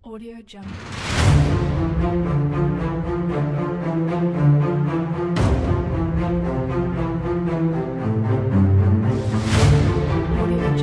Audio Jungle. Audio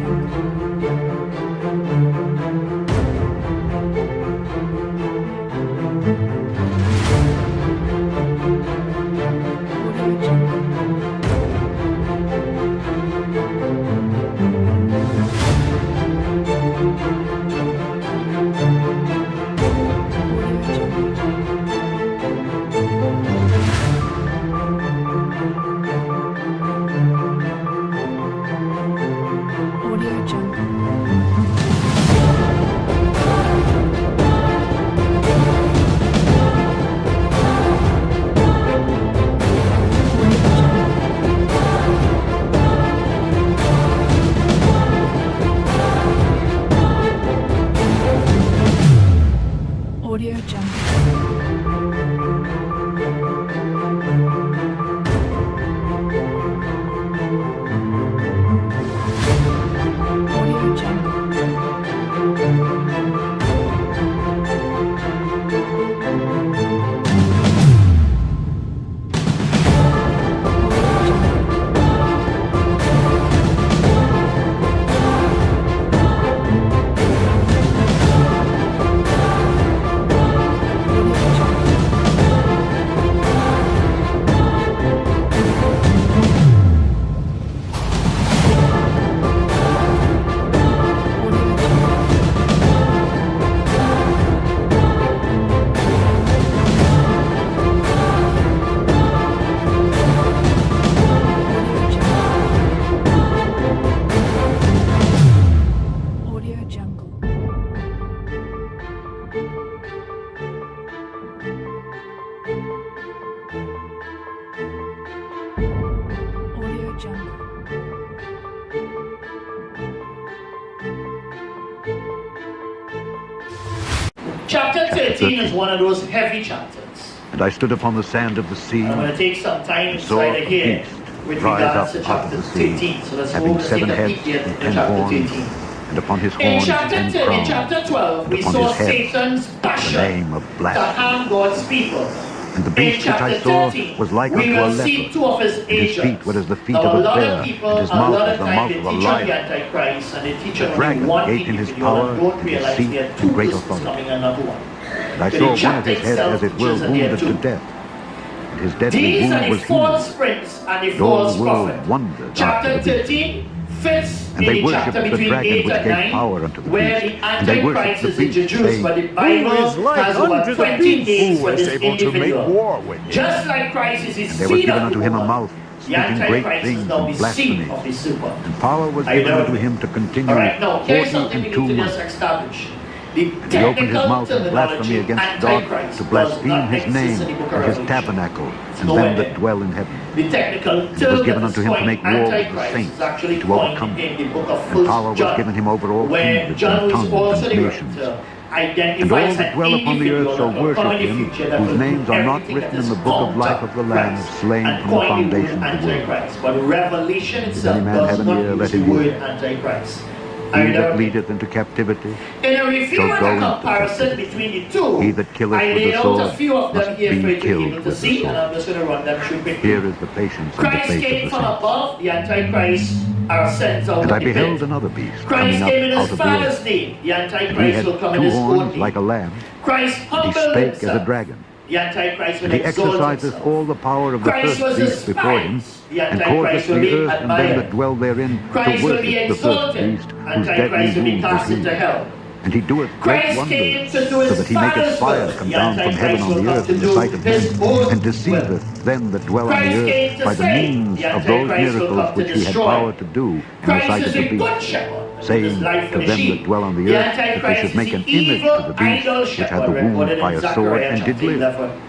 Chapter 13 is one of those heavy chapters. And I stood upon the sand of the sea, I'm going to take some time and saw inside a of here beast with rise regards up to out of chapter the sea, 13. So let's go having and take 7 a heads peek here and in 10 chapter horns, 13. and upon his In horns chapter 10 10, in crowns, chapter 12, we upon saw his head Satan's the passion name of to blasphemy. harm God's people. And the In beast which chapter I saw 13, was like we unto a will see leopard, two of his and his agents. feet were as the feet Now, of a a lot bear, of people, and his a mouth lot as of the time, mouth they of a teach on the lion. Antichrist, and they teach The on only dragon one gave him his individual, and power don't and his realize seat there are and two great persons authority. coming another one. And I So saw the one of chapter his head itself as it were teaches that there are wounded to two. death, and his deadly These are wound the was false healed. prince and the And all false the world prophet. wondered Chapter after the beast. 13 fits And in they the worshipped chapter the between dragon 8 which and gave 9, power unto the where beast. the And they worshipped Antichrist the is beast, introduced, saying, but the Who Bible is like has over unto the 20 beast, days who for is this able to make individual. war with him. Just like Christ is his And there was seed given of unto the him a woman, mouth, the speaking great Antichrist is things now the and seed blasphemies. of the serpent. And power was Are you given there unto with me? him to continue All right, now here's 40 something we and 2 need to months. just establish. The And he opened his technical mouth in blasphemy terminology against God, Antichrist to does blaspheme not his exist name in the book of and his Revelation. tabernacle, It's and nowhere them there. that dwell in heaven. The technical And it was term given that unto is him to coined make war with the Antichrist saints, is actually to coined overcome in the book of And power 1 was John, given him over all where kindreds John and is tongues also and the nations. identifies And all an that dwell upon the individual earth shall that will come worship in the him, future that whose will do names are not everything written that in is the book of life of the Lamb, Christ, slain and from the coined the foundation word of the world. Antichrist. But Revelation itself any man does have an not ear, use let the him hear. word Antichrist. He Are you that there? leadeth into captivity, In a review shall and go a into comparison captivity. between the two, He that killeth I with laid the out a sword few of them must here be for you to be killed able to with the see, and sword. I'm just going to run them through quickly. Here is the patience and the Christ faith came of the from saints. above, the Antichrist are sent out And of I the beheld pit. another beast Christ coming up came in out his of the Father's earth. name. The And he Antichrist had will come in 2 his own horns name. like a lamb, Christ and he humbled spake as a himself. dragon. The Antichrist will And he exalt exerciseth himself. all the power of the Christ was first beast before him, despised. The and Antichrist causeth will the be earth and them admired. that dwell therein Christ to will worship be the first exalted. beast, whose deadly Antichrist will be wound was cast into healed. hell. And he doeth great Christ came wonders, to do so his that he maketh Father's fire will. come The down from heaven Antichrist on will the come earth to in the do sight of his men, own and will. deceiveth them that dwell on the Christ came earth to by the save. means The of those Antichrist will miracles come to which he had destroy. power to do in the Christ sight is of a the good beast, shepherd. saying His life to for the them sheep. that dwell on the The earth that they Antichrist should is make the an image evil to the beast, idol which had shepherd, the wound recorded by in a sword, Zechariah and did chapter live. 11.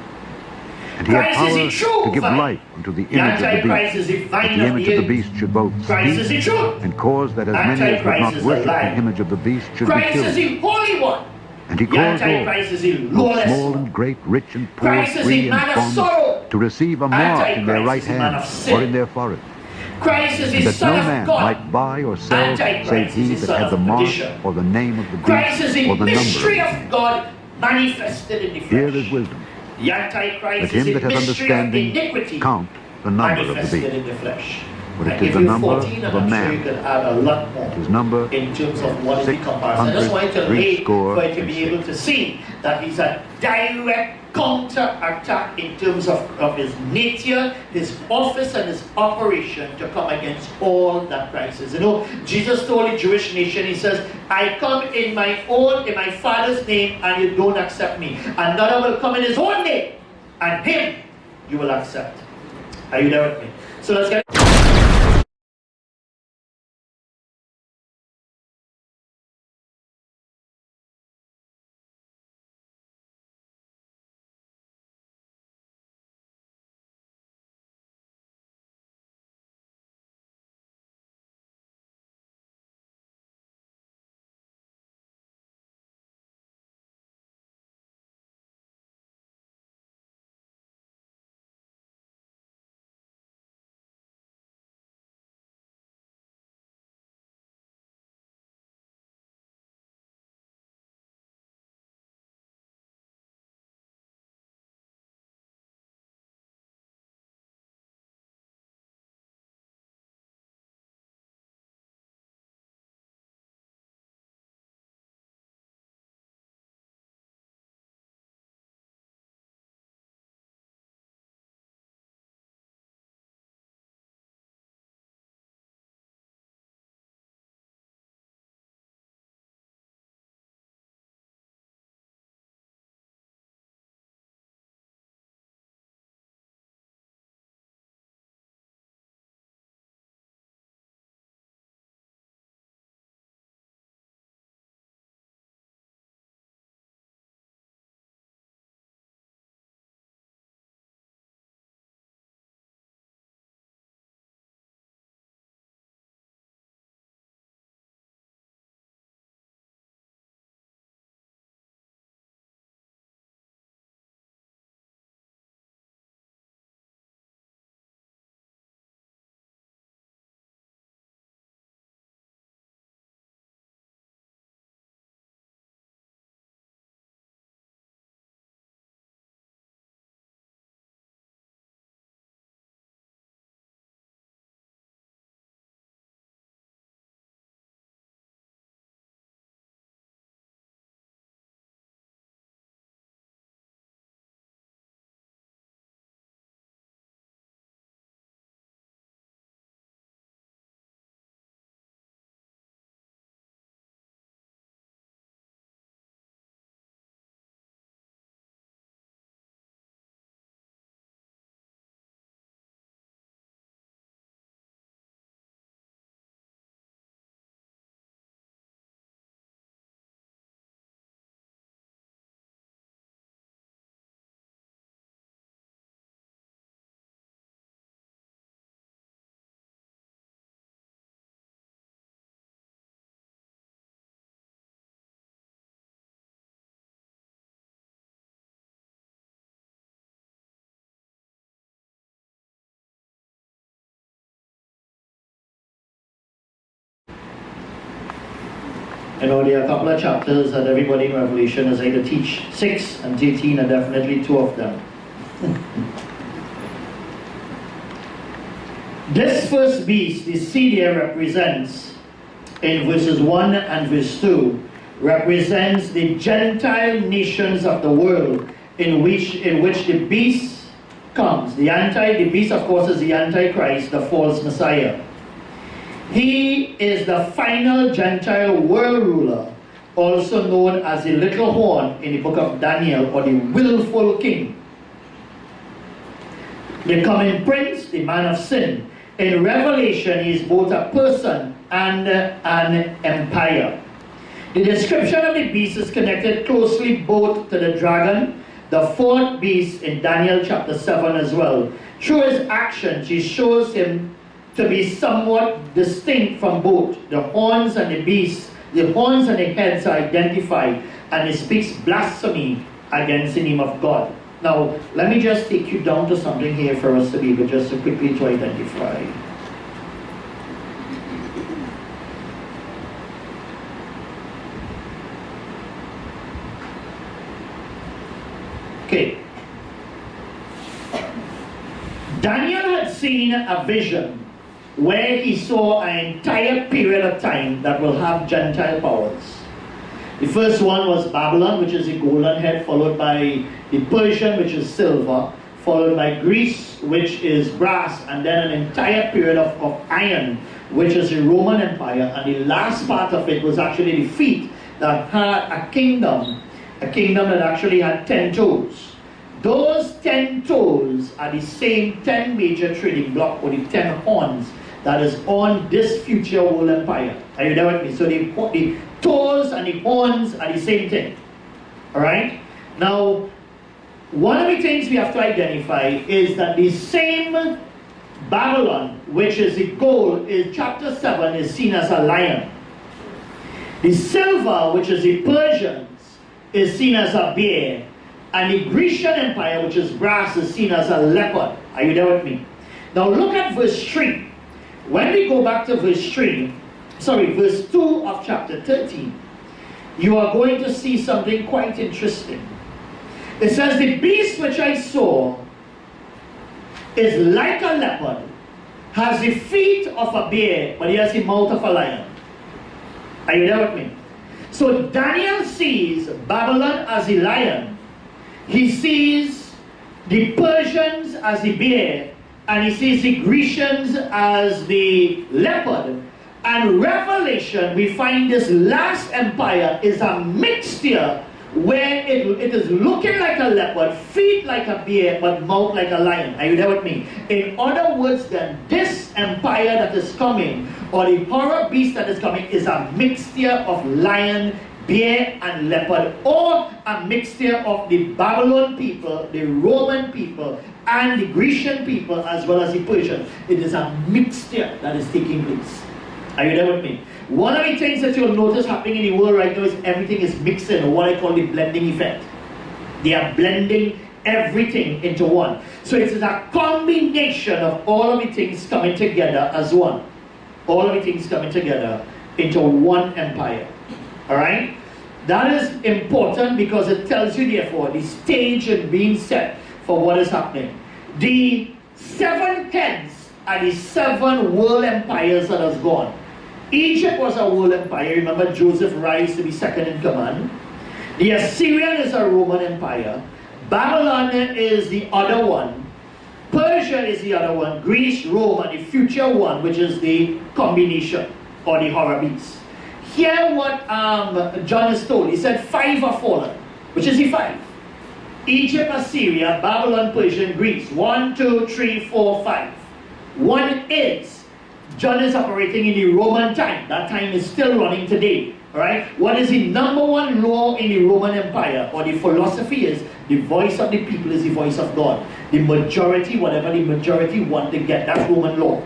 And he had Christ is the power true to give vine. life unto the The image of the Antichrist is beast, the that vine the of image the of the earth. beast should both Christ is the speak, truth. and cause that as many as would Antichrist not is a worship lie. the image of the beast should be Christ is killed. the Holy One. And he The caused all, Antichrist is the both lawless small one. and great, rich and poor, Christ is free the and man of bond, sorrow. to receive a mark in their Antichrist right is the man hand of sin. or in their forehead, Christ is the that Son no of man God. might buy or sell Antichrist save is he the that son had the of mark perdition. or the name of the Christ is beast the or the mystery number. of God manifested in the flesh. Here is wisdom. The Antichrist Let is him the that hath mystery of understanding iniquity count the number of the manifested beast. in the flesh. But I it is give the you number 14 of and a I'm sure you man. can add a lot more His number in terms of what is the comparison. I just want you to lay for you to be able to see that he's a direct counter-attack in terms of his nature, his office and his operation to come against all that Christ is. You know, Jesus told the Jewish nation, he says, I come in my Father's name and you don't accept me. Another will come in his own name and him you will accept. Are you there with me? So let's get you know, there are a couple of chapters that everybody in Revelation is able to teach. 6 and 13 are definitely two of them. This first beast, the sea there represents, in verses 1 and verse 2, represents the Gentile nations of the world in which the beast comes. The beast, of course, is the Antichrist, the false Messiah. He is the final Gentile world ruler, also known as the little horn in the book of Daniel, or the willful king. The coming prince, the man of sin. In Revelation, he is both a person and an empire. The description of the beast is connected closely both to the dragon, the fourth beast in Daniel chapter 7 as well. Through his actions, he shows him to be somewhat distinct from both. The horns and the beast, the horns and the heads are identified, and it speaks blasphemy against the name of God. Now, let me just take you down to something here for us to be able just to quickly to identify. Okay. Daniel had seen a vision where he saw an entire period of time that will have Gentile powers. The first one was Babylon, which is the golden head, followed by the Persian, which is silver, followed by Greece, which is brass, and then an entire period of iron, which is the Roman Empire. And the last part of it was actually the feet that had a kingdom that actually had 10 toes. Those 10 toes are the same 10 major trading block, or the 10 horns that is on this future world empire. Are you there with me? So the toes and the horns are the same thing. Alright? Now, one of the things we have to identify is that the same Babylon, which is the gold, in chapter 7 is seen as a lion. The silver, which is the Persians, is seen as a bear. And the Grecian Empire, which is brass, is seen as a leopard. Are you there with me? Now look at verse 3. When we go back to verse 2 of chapter 13, you are going to see something quite interesting. It says, the beast which I saw is like a leopard, has the feet of a bear, but he has the mouth of a lion. Are you there with me? So Daniel sees Babylon as a lion. He sees the Persians as the bear, and he sees the Grecians as the leopard. And Revelation, we find this last empire is a mixture where it is looking like a leopard, feet like a bear, but mouth like a lion. Are you there with me? In other words, then, this empire that is coming, or the horror beast that is coming, is a mixture of lion, bear, and leopard, or a mixture of the Babylon people, the Roman people, and the Grecian people, as well as the Persian. It is a mixture that is taking place. Are you there with me? One of the things that you'll notice happening in the world right now is everything is mixing, or what I call the blending effect. They are blending everything into one. So it is a combination of all of the things coming together as one. All of the things coming together into one empire. Alright? That is important because it tells you, therefore, the stage is being set for what is happening. The 7 heads are the 7 world empires that has gone. Egypt was a world empire. Remember, Joseph rise to be second in command. The Assyrian is a Roman empire. Babylon is the other one. Persia is the other one. Greece, Rome, and the future one, which is the combination, or the horror beast. Hear what John is told. He said 5 are fallen. Which is the 5? Egypt, Assyria, Babylon, Persia, and Greece. 1, 2, 3, 4, 5. 1 is. John is operating in the Roman time. That time is still running today. Alright? What is the number one law in the Roman Empire, or the philosophy, is the voice of the people is the voice of God. The majority, whatever the majority want to get, that's Roman law.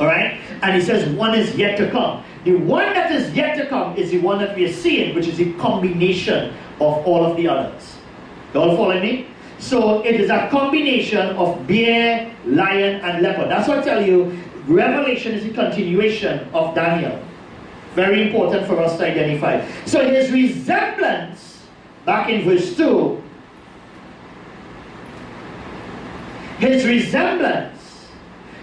Alright? And he says 1 is yet to come. The one that is yet to come is the one that we are seeing, which is the combination of all of the others. You all follow me? So it is a combination of bear, lion, and leopard. That's what I tell you. Revelation is a continuation of Daniel. Very important for us to identify. So his resemblance, back in verse 2, his resemblance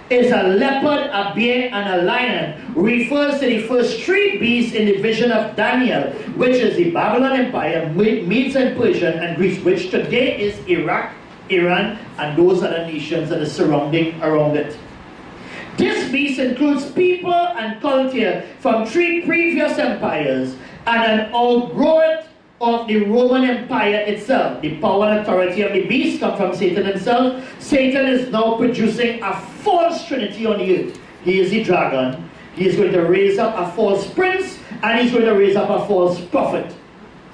is a leopard, a bear, and a lion, refers to the first 3 beasts in the vision of Daniel, which is the Babylon Empire, Medes and Persian, and Greece, which today is Iraq, Iran, and those other nations that are surrounding around it. This beast includes people and culture from 3 previous empires and an outgrowth of the Roman Empire itself. The power and authority of the beast come from Satan himself. Satan is now producing a false trinity on the earth. He is the dragon. He is going to raise up a false prince, and he's going to raise up a false prophet.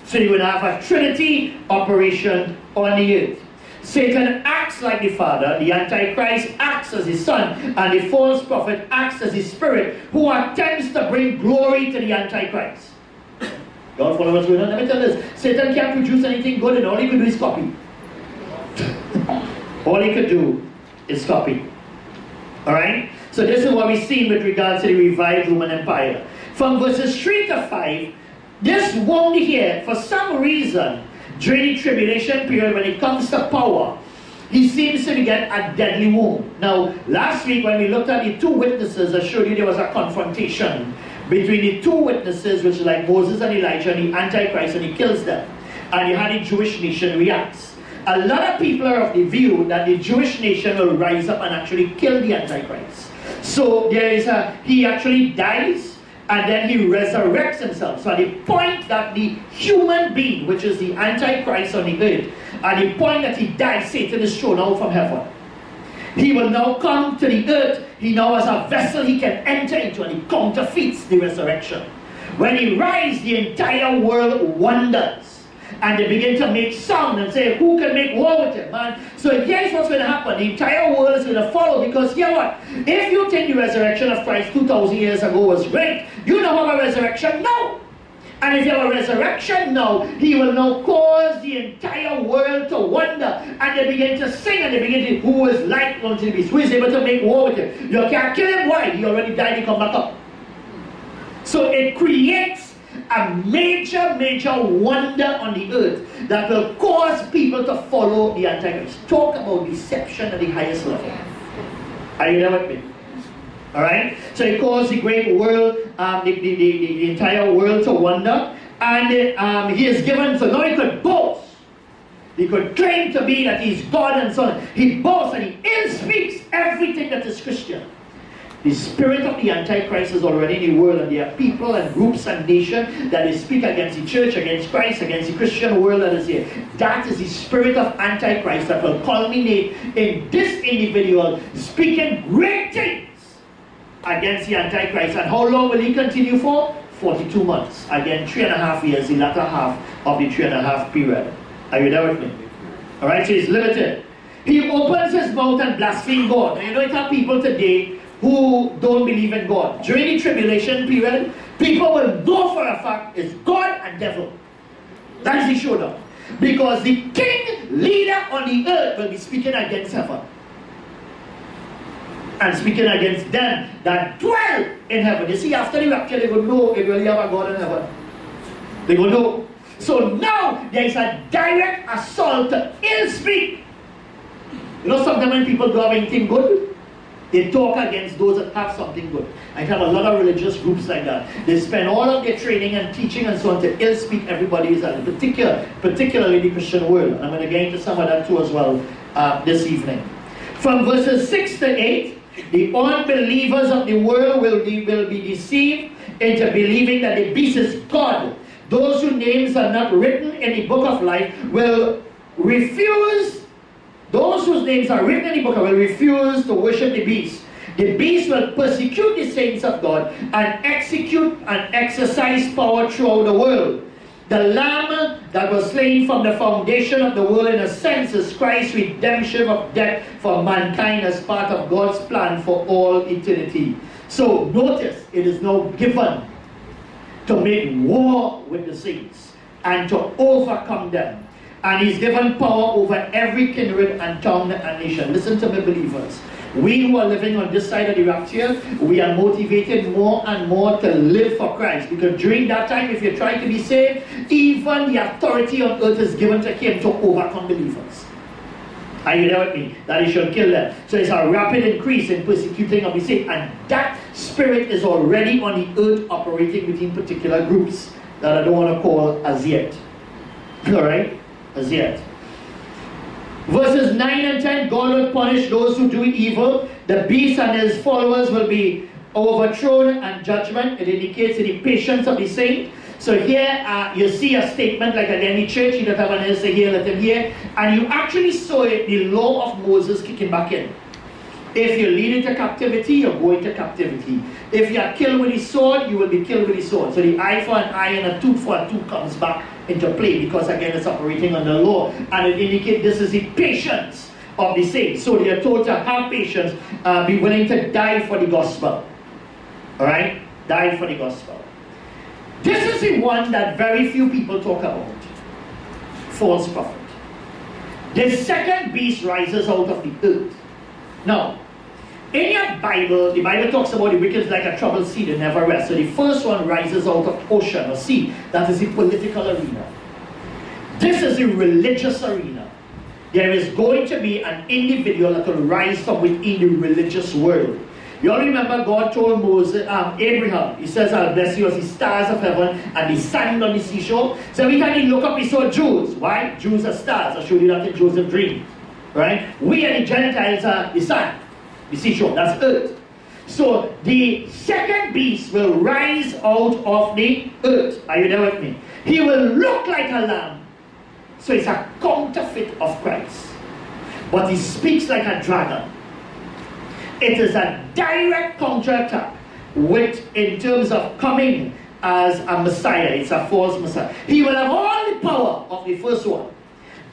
So you're going to have a trinity operation on the earth. Satan acts like the Father, the Antichrist acts as his Son, and the false prophet acts as his spirit, who attempts to bring glory to the Antichrist. You all follow what's going on? Let me tell you this. Satan can't produce anything good, and all he could do is copy. All he could do is copy. Alright? So this is what we see with regards to the revived Roman Empire. From verses 3 to 5, this wound here, for some reason, during the tribulation period, when it comes to power, he seems to get a deadly wound. Now, last week when we looked at the two witnesses, I showed you there was a confrontation between the two witnesses, which is like Moses and Elijah and the Antichrist, and he kills them. And you had the Jewish nation reacts. A lot of people are of the view that the Jewish nation will rise up and actually kill the Antichrist. So there is he actually dies and then he resurrects himself. So at the point that the human being, which is the Antichrist on the earth, at the point that he dies, Satan is thrown out from heaven. He will now come to the earth. He now has a vessel he can enter into, and he counterfeits the resurrection. When he rises, the entire world wonders. And they begin to make sound and say, who can make war with him, man? So here's what's going to happen. The entire world is going to follow, because hear what? If you think the resurrection of Christ 2,000 years ago was great, you now have a resurrection now. And if you have a resurrection now, he will now cause the entire world to wonder. And they begin to sing, and they begin to, who is like unto the beast? Who is able to make war with him? You can't kill him. Why? He already died, he come back up. So it creates a major wonder on the earth that will cause people to follow the Antichrist. Talk about deception at the highest level. Are you there with me? Alright? So he caused the great world, the entire world to wonder. And he is given, so now he could boast. He could claim to be that he's God and so on. He boasts and he ill-speaks everything that is Christian. The spirit of the Antichrist is already in the world, and there are people and groups and nations that they speak against the church, against Christ, against the Christian world that is here. That is the spirit of Antichrist that will culminate in this individual speaking great things against the Antichrist. And how long will he continue for? 42 months. Again, 3.5 years, the latter half of the 3.5 period. Are you there with me? Alright, so he's limited. He opens his mouth and blasphemes God. And you know, it are people today who don't believe in God. During the tribulation period, people will know for a fact it's God and devil. That is the showdown. Because the king, leader on the earth will be speaking against heaven. And speaking against them that dwell in heaven. You see, after the rapture, they will know if really have a God in heaven. They will know. So now, there is a direct assault to ill speak. You know, sometimes when people do have anything good, they talk against those that have something good. I have a lot of religious groups like that. They spend all of their training and teaching and so on to ill-speak everybody, particularly the Christian world. I'm going to get into some of that too as well this evening. From verses 6 to 8, the unbelievers of the world will be deceived into believing that the beast is God. Those whose names are not written in the book of life will refuse. Those whose names are written in the book will refuse to worship the beast. The beast will persecute the saints of God and execute and exercise power throughout the world. The Lamb that was slain from the foundation of the world, in a sense, is Christ's redemption of death for mankind as part of God's plan for all eternity. So notice, it is now given to make war with the saints and to overcome them. And he's given power over every kindred and tongue and nation. Listen to me, believers. We who are living on this side of the rapture, we are motivated more and more to live for Christ. Because during that time, if you're trying to be saved, even the authority on earth is given to him to overcome believers. Are you there with me? That he shall kill them. So it's a rapid increase in persecuting of the saints. And that spirit is already on the earth operating within particular groups that I don't want to call as yet. Alright? As yet. Verses 9 and 10, God will punish those who do evil. The beast and his followers will be overthrown, and judgment. It indicates the patience of the saint. So here you see a statement like again the church, you don't have an answer here, let him hear. And you actually saw it, the law of Moses kicking back in. If you lead into captivity, you're going to captivity. If you are killed with the sword, you will be killed with the sword. So the eye for an eye and a tooth for a tooth comes back into play, because again it's operating under law. And it indicates this is the patience of the saints. So they are told to have patience, be willing to die for the gospel. Alright? Die for the gospel. This is the one that very few people talk about. False prophet. The second beast rises out of the earth. Now, in your Bible, the Bible talks about the wicked like a troubled sea that never rests. So the first one rises out of ocean or sea. That is the political arena. This is a religious arena. There is going to be an individual that will rise from within the religious world. You all remember God told Abraham, he says, I'll bless you as the stars of heaven and the sand on the seashore. So every time he looked up, he saw Jews. Why? Jews are stars. I showed you that in Joseph's dream. Right? We and the Gentiles are the sand, the seashore. That's earth. So the second beast will rise out of the earth. Are you there with me? He will look like a lamb. So it's a counterfeit of Christ. But he speaks like a dragon. It is a direct counterattack in terms of coming as a Messiah. It's a false Messiah. He will have all the power of the first one.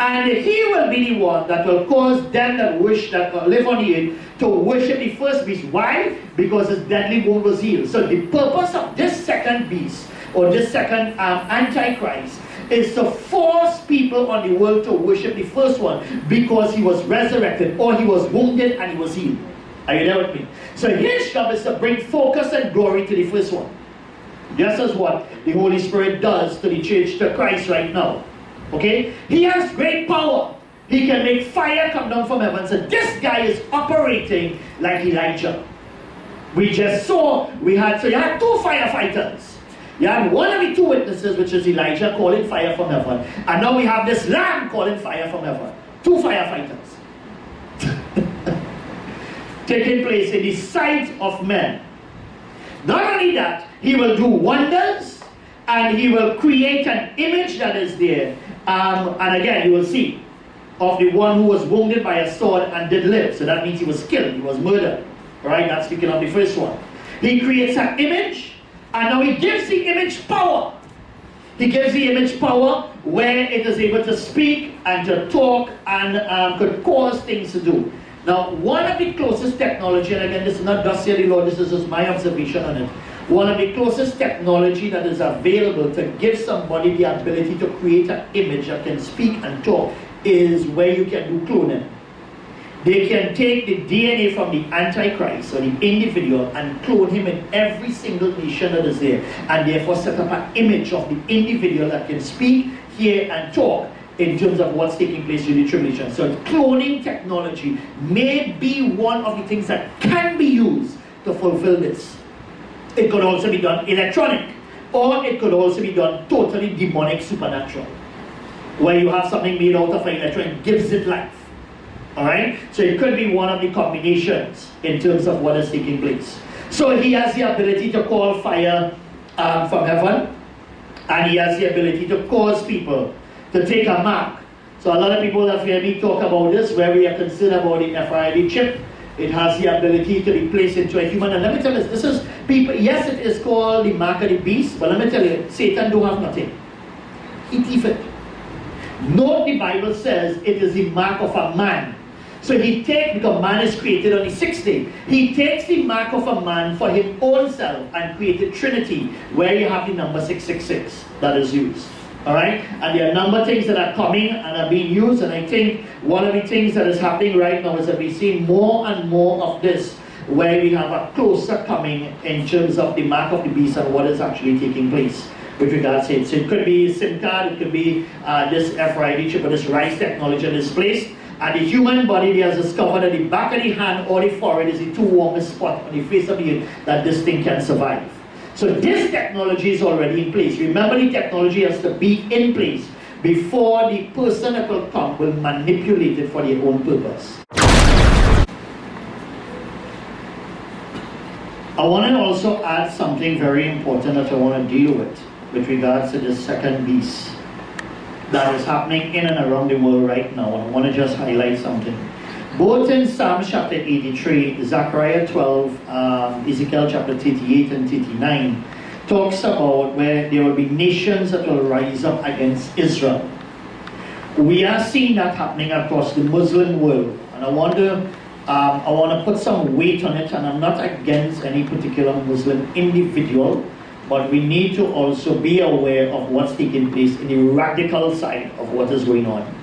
And he will be the one that will cause them that live on the earth to worship the first beast. Why? Because his deadly wound was healed. So the purpose of this second beast, or this second Antichrist, is to force people on the world to worship the first one because he was resurrected, or he was wounded and he was healed. Are you there with me? So his job is to bring focus and glory to the first one. Just as what the Holy Spirit does to the church, to Christ right now. Okay? He has great power. He can make fire come down from heaven. So this guy is operating like Elijah. We just saw, you had two firefighters. You had one of the two witnesses, which is Elijah, calling fire from heaven. And now we have this lamb calling fire from heaven. Two firefighters. Taking place in the sight of men. Not only that, he will do wonders, and he will create an image that is there. And again, you will see, of the one who was wounded by a sword and did live. So that means he was killed, he was murdered. Alright, that's speaking of the first one. He creates an image, and now he gives the image power. He gives the image power where it is able to speak and to talk and could cause things to do. Now, one of the closest technology, and again, this is not thus saith the Lord, this is just my observation on it. One of the closest technology that is available to give somebody the ability to create an image that can speak and talk is where you can do cloning. They can take the DNA from the Antichrist or the individual and clone him in every single nation that is there, and therefore set up an image of the individual that can speak, hear, and talk in terms of what's taking place in the tribulation. So cloning technology may be one of the things that can be used to fulfill this. It could also be done electronic, or it could also be done totally demonic, supernatural, where you have something made out of an electronic, gives it life. Alright? So it could be one of the combinations in terms of what is taking place. So he has the ability to call fire from heaven, and he has the ability to cause people to take a mark. So a lot of people have heard me talk about this, where we are concerned about the RFID chip. It has the ability to be placed into a human. And let me tell you, this is people, yes, it is called the mark of the beast, but let me tell you, Satan don't have nothing. He thief it. Note the Bible says it is the mark of a man. So he takes, because man is created on the sixth day, he takes the mark of a man for his own self and created Trinity, where you have the number 666 that is used. Alright? And there are a number of things that are coming and are being used, and I think one of the things that is happening right now is that we see more and more of this, where we have a closer coming in terms of the mark of the beast and what is actually taking place with regards to it. So it could be a SIM card, it could be this RFID chip or this RISE technology that is placed. And the human body has discovered that the back of the hand or the forehead is the two warmest spot on the face of the earth that this thing can survive. So this technology is already in place. Remember, the technology has to be in place before the person that will come will manipulate it for their own purpose. I want to also add something very important that I want to deal with regards to the second beast that is happening in and around the world right now. And I want to just highlight something. Both in Psalm chapter 83, Zechariah 12, Ezekiel chapter 38 and 39 talks about where there will be nations that will rise up against Israel. We are seeing that happening across the Muslim world, and I want to put some weight on it, and I'm not against any particular Muslim individual, but we need to also be aware of what's taking place in the radical side of what is going on.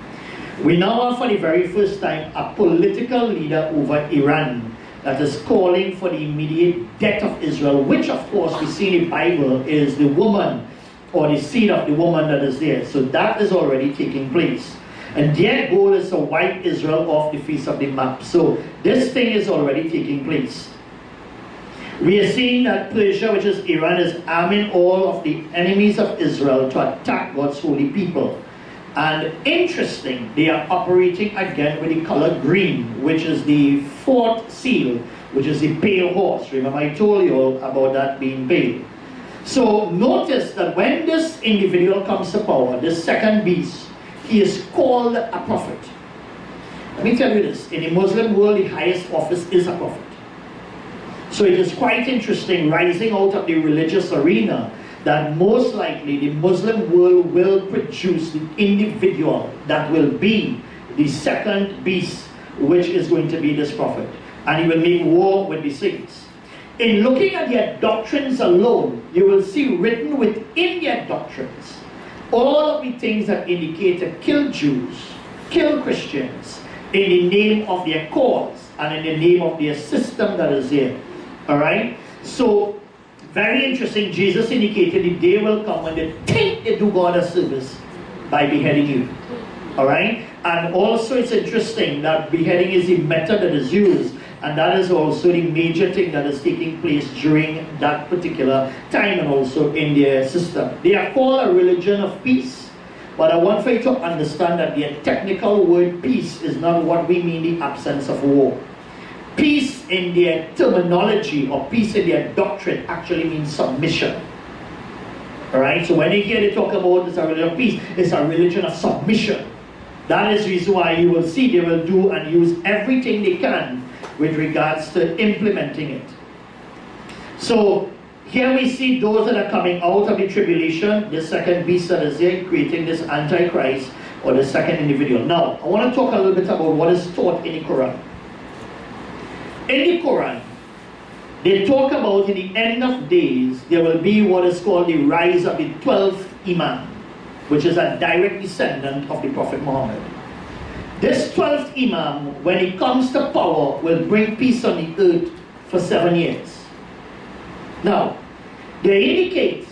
We now have for the very first time a political leader over Iran that is calling for the immediate death of Israel, which of course we see in the Bible is the woman or the seed of the woman that is there. So that is already taking place. And their goal is to wipe Israel off the face of the map. So this thing is already taking place. We are seeing that Persia, which is Iran, is arming all of the enemies of Israel to attack God's holy people. And interesting, they are operating again with the color green, which is the fourth seal, which is the pale horse. Remember I told you all about that being pale. So notice that when this individual comes to power, this second beast, he is called a prophet. Let me tell you this, in the Muslim world, the highest office is a prophet. So it is quite interesting, rising out of the religious arena, that most likely the Muslim world will produce the individual that will be the second beast, which is going to be this prophet. And he will make war with the saints. In looking at their doctrines alone, you will see written within their doctrines all of the things that indicate to kill Jews, kill Christians, in the name of their cause and in the name of their system that is there. Alright? So, very interesting, Jesus indicated the day will come when they think they do God a service by beheading you. Alright? And also it's interesting that beheading is the method that is used, and that is also the major thing that is taking place during that particular time and also in their system. They are called a religion of peace, but I want for you to understand that the technical word peace is not what we mean the absence of war. Peace in their terminology or peace in their doctrine actually means submission. Alright, so when you hear they talk about it's a religion of peace, it's a religion of submission. That is the reason why you will see they will do and use everything they can with regards to implementing it. So here we see those that are coming out of the tribulation, the second beast that is there, creating this Antichrist or the second individual. Now, I want to talk a little bit about what is taught in the Quran. In the Quran, they talk about in the end of days, there will be what is called the rise of the 12th Imam, which is a direct descendant of the Prophet Muhammad. This 12th Imam, when he comes to power, will bring peace on the earth for 7 years. Now, they indicate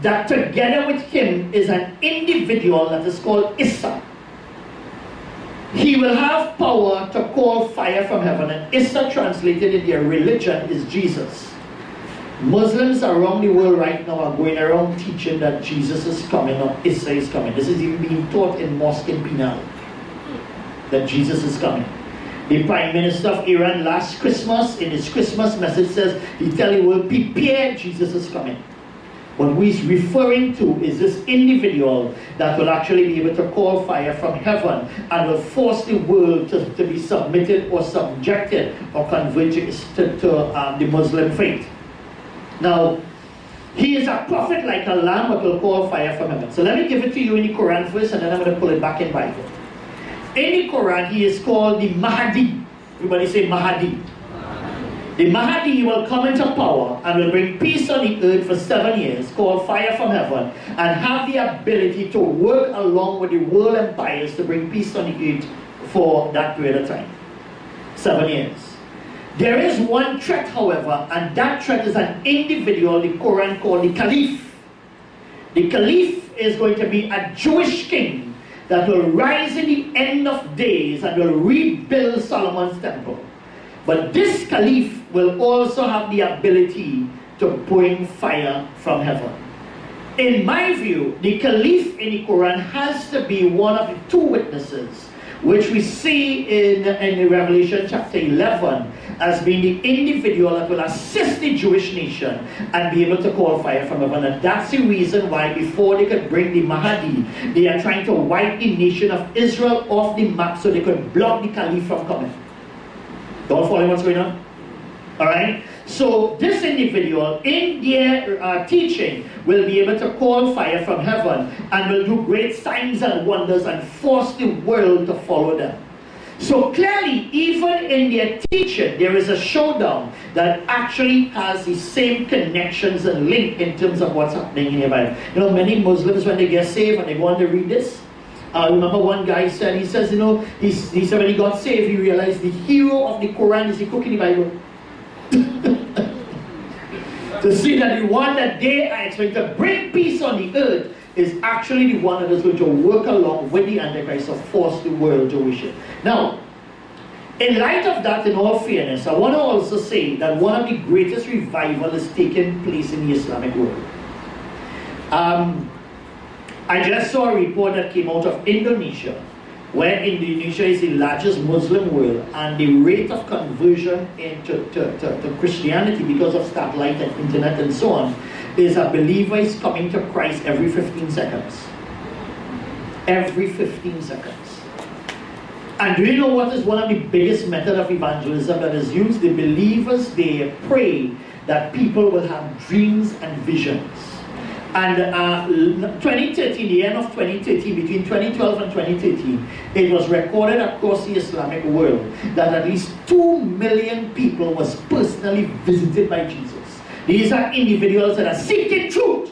that together with him is an individual that is called Issa. He will have power to call fire from heaven, and Issa translated in their religion is Jesus. Muslims around the world right now are going around teaching that Jesus is coming or Issa is coming. This is even being taught in mosque in Penal, that Jesus is coming. The Prime Minister of Iran last Christmas, in his Christmas message says, he tell the world, prepare, Jesus is coming. What he's referring to is this individual that will actually be able to call fire from heaven and will force the world to be submitted or subjected or converted to the Muslim faith. Now, he is a prophet like a lamb that will call fire from heaven. So let me give it to you in the Quran first, and then I'm going to pull it back in Bible. In the Quran, he is called the Mahdi. Everybody say Mahdi. The Mahdi will come into power and will bring peace on the earth for 7 years, call fire from heaven, and have the ability to work along with the world empires to bring peace on the earth for that period of time. 7 years. There is one threat, however, and that threat is an individual the Quran called the Caliph. The Caliph is going to be a Jewish king that will rise in the end of days and will rebuild Solomon's temple. But this Caliph will also have the ability to bring fire from heaven. In my view, the Caliph in the Quran has to be one of the two witnesses, which we see in Revelation chapter 11 as being the individual that will assist the Jewish nation and be able to call fire from heaven. And that's the reason why before they could bring the Mahdi, they are trying to wipe the nation of Israel off the map so they could block the Caliph from coming. Don't follow what's going on? Alright? So this individual in their teaching will be able to call fire from heaven and will do great signs and wonders and force the world to follow them. So clearly, even in their teaching, there is a showdown that actually has the same connections and link in terms of what's happening in the Bible. You know, many Muslims, when they get saved and they go on to read this, I remember one guy said, he says, you know, he said when he got saved, he realized the hero of the Quran is the cook in the Bible. to see that the one that they are expecting to bring peace on the earth is actually the one that is going to work along with the Antichrist to force the world to worship. Now, in light of that, in all fairness, I want to also say that one of the greatest revivals is taking place in the Islamic world. I just saw a report that came out of Indonesia, where Indonesia is the largest Muslim world, and the rate of conversion to Christianity because of satellite and internet and so on is a believer is coming to Christ every 15 seconds. Every 15 seconds. And do you know what is one of the biggest methods of evangelism that is used? The believers, they pray that people will have dreams and visions. And 2013, the end of 2013, between 2012 and 2013, it was recorded across the Islamic world that at least 2 million people was personally visited by Jesus. These are individuals that are seeking truth.